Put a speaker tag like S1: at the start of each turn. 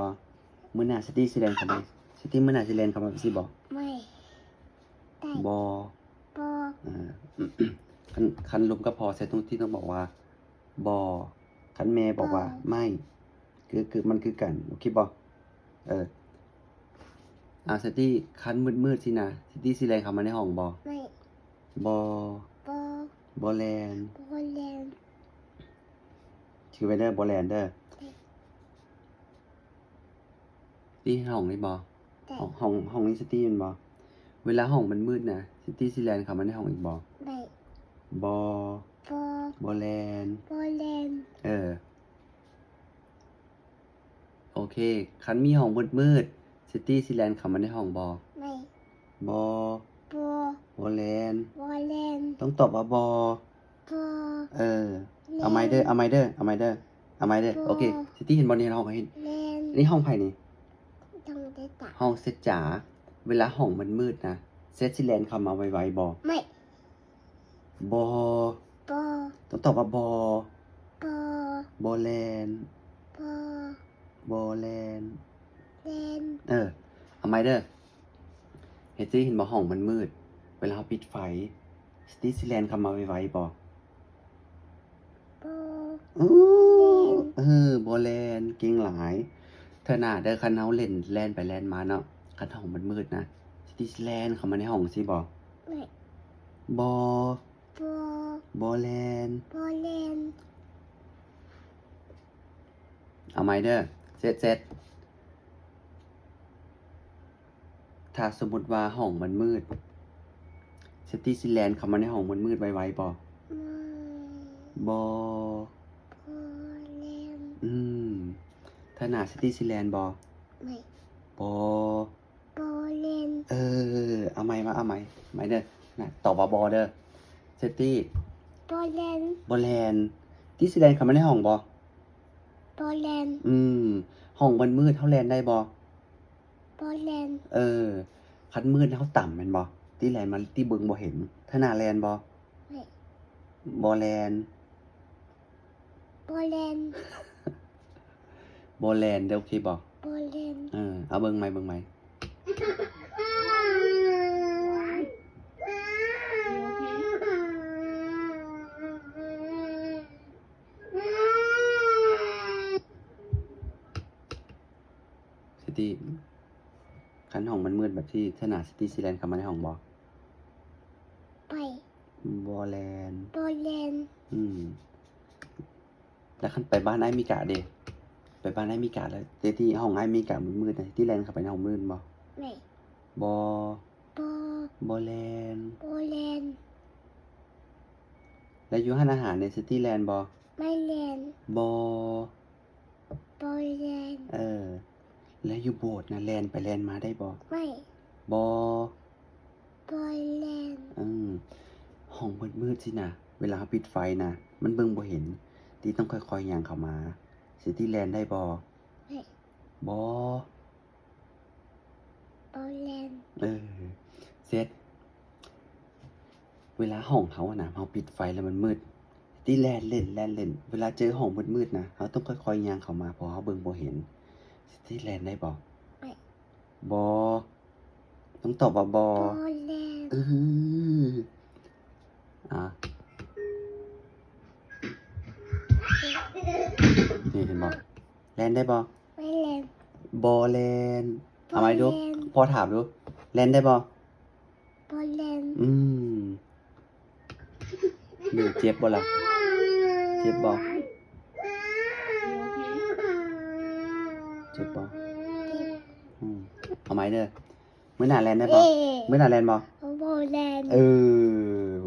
S1: บ่มื้อหน้าสตี้สิแลนเข้ามาสตี้มื้อหน้าสิแลนเข้ามาสิบ่
S2: ไม่ได้
S1: บ่
S2: บอ
S1: อ่า คันลมก็พอเสร็จตรงที่ต้องบอกว่าบ่คันแม่บอกว่าไม่คือมันคือกันโอเคบ่สตี้คันมืดๆสินะสตี้สิแลนเข้ามาในห้องบ่
S2: ไม่
S1: บ่
S2: บอ
S1: บ่แลน
S2: บอแลน
S1: ชื่อไว้เด้อบ่แลนเด้อที่ห้องนี่บ่
S2: ได้
S1: ห้องนี้สตี้มันบ่เวลาห้องมันมืดนะสตี้สิแลนเข้ามาในห้องอีกบ่
S2: ได้
S1: บ่
S2: บอ
S1: บ่แลน
S2: บอแลน
S1: โอเคคันมีห้องมืดซิตี้สิแลนเข้ามาในห้องบ่
S2: ไม่
S1: บ่
S2: บอ
S1: บ่แลน
S2: บอแลน
S1: ต้องตอบว่าบ่
S2: บอ
S1: เอาไม้เด้อโอเคซิตี้เห็นบ่ในห้องเห็น
S2: แลน
S1: นี่ห้องไผนี่
S2: ต้องได้ตัด
S1: ห้องเซตจ๋าเวลาห้องมันมืดนะเซตสิแลนเข้ามาไวๆบ่
S2: ไม่
S1: บ่
S2: บอ
S1: ต้องตอบว่าบ่
S2: บอ
S1: บ่แลน
S2: บอ
S1: บ่แลน
S2: แลน
S1: เอาไม้เด้อเฮ็ดซี่เห็นบ่ห้องมันมืดเวลาเราปิดไฟสตี้สิแลนเข้ามาไวๆบ่
S2: บอ
S1: บ่แลนเก่งหลายเธอหน้าเด้อคันเฮาเล่นแล่นไปแล่นมาเนาะคันห้องมันมืดนะสตี้สิแลนเข้ามาในห้องสิบ่
S2: ไม่
S1: บ่
S2: บอ
S1: บ่แลน
S2: บอแลน
S1: เอาไม้เด้อเสร็จถ้าสมมุติว่าห้องมันมืดสตี้สิแลนเข้ามาในห้องมันมืดไวๆบ่
S2: ไม่
S1: บ่
S2: บอแลน
S1: ถ้าหน้าสตี้สิแลนบ่
S2: ไม่
S1: บ่
S2: บอแลน
S1: เอาไม้ไม้เด้อน่ะตอบว่าบ่เด้อเซตตี้
S2: บอแลน
S1: บ่แลนที่สิแลนเข้ามาในห้องบ่
S2: บอแลน
S1: ห้องมันมืดเฮาแลนได้บ่
S2: บอแลน
S1: คันมืดเฮาต่ำแม่นบ่ที่แลนมาที่เบิ่งบ่เห็นถ้าหน้าแลนบ่
S2: ไม่
S1: บ่แลน
S2: บอแลน
S1: บ่แลนเด้อโอเคบ่
S2: บอแลน
S1: เอาเบิ่งใหม่ซิตี้คันห้องมันมืดแบบที่ถ้าหน้าซิตี้สิแลนเข้ามาในห้องบ่
S2: ไป
S1: บ่แลน
S2: บอแลน
S1: แล้วคันไปบ้านไอ้มิกะเด้ไปบ้านไอ้มิกะแล้วที่ห้องไอ้มิกะมืดๆนะที่แลนเข้าไปในห้องมืดบ่
S2: ไม่
S1: บ่
S2: บอ
S1: บ่แลน
S2: บอแลน
S1: แล้วอยู่ร้านอาหารในซิตี้แลนด์บ่
S2: ไม่แลน
S1: บ่
S2: บอแลน
S1: แล้วอยู่โบสถ์นะแลนไปแลนมาได้บ่
S2: ไม่
S1: บ่
S2: บอแลน
S1: ห้องมืดๆสินะเวลาปิดไฟนะมันเบิ่งบ่เห็นที่ต้องค่อยๆย่างเข้ามาซิตี้แลนด์ได้บ่
S2: ไม่
S1: บ่
S2: บอแลน
S1: เสร็จเวลาห้องเขาอะนะเราปิดไฟแล้วมันมืดที่แลนเล่นเวลาเจอห้องมืดๆนะเราต้องค่อยๆย่างเข้ามาเพราะเราเบิ่งบ่เห็นที่แลนได้บ่
S2: ไม่
S1: บ่ต้องตอบว่าบ่
S2: บอแลน
S1: นี่เห็นบ่แลนได้บ่
S2: ไม่แลน
S1: บ่แลนเอาไหมดูพอถามดูแลนได้บ่
S2: บอแลน
S1: นี่เจ็บบ่ล่ะเจ็บบ่เจ็บบ่เอาไหมเด้อมื้อหน้าแลนได้บ่มื้อหน้าแลนบ่
S2: บอแลน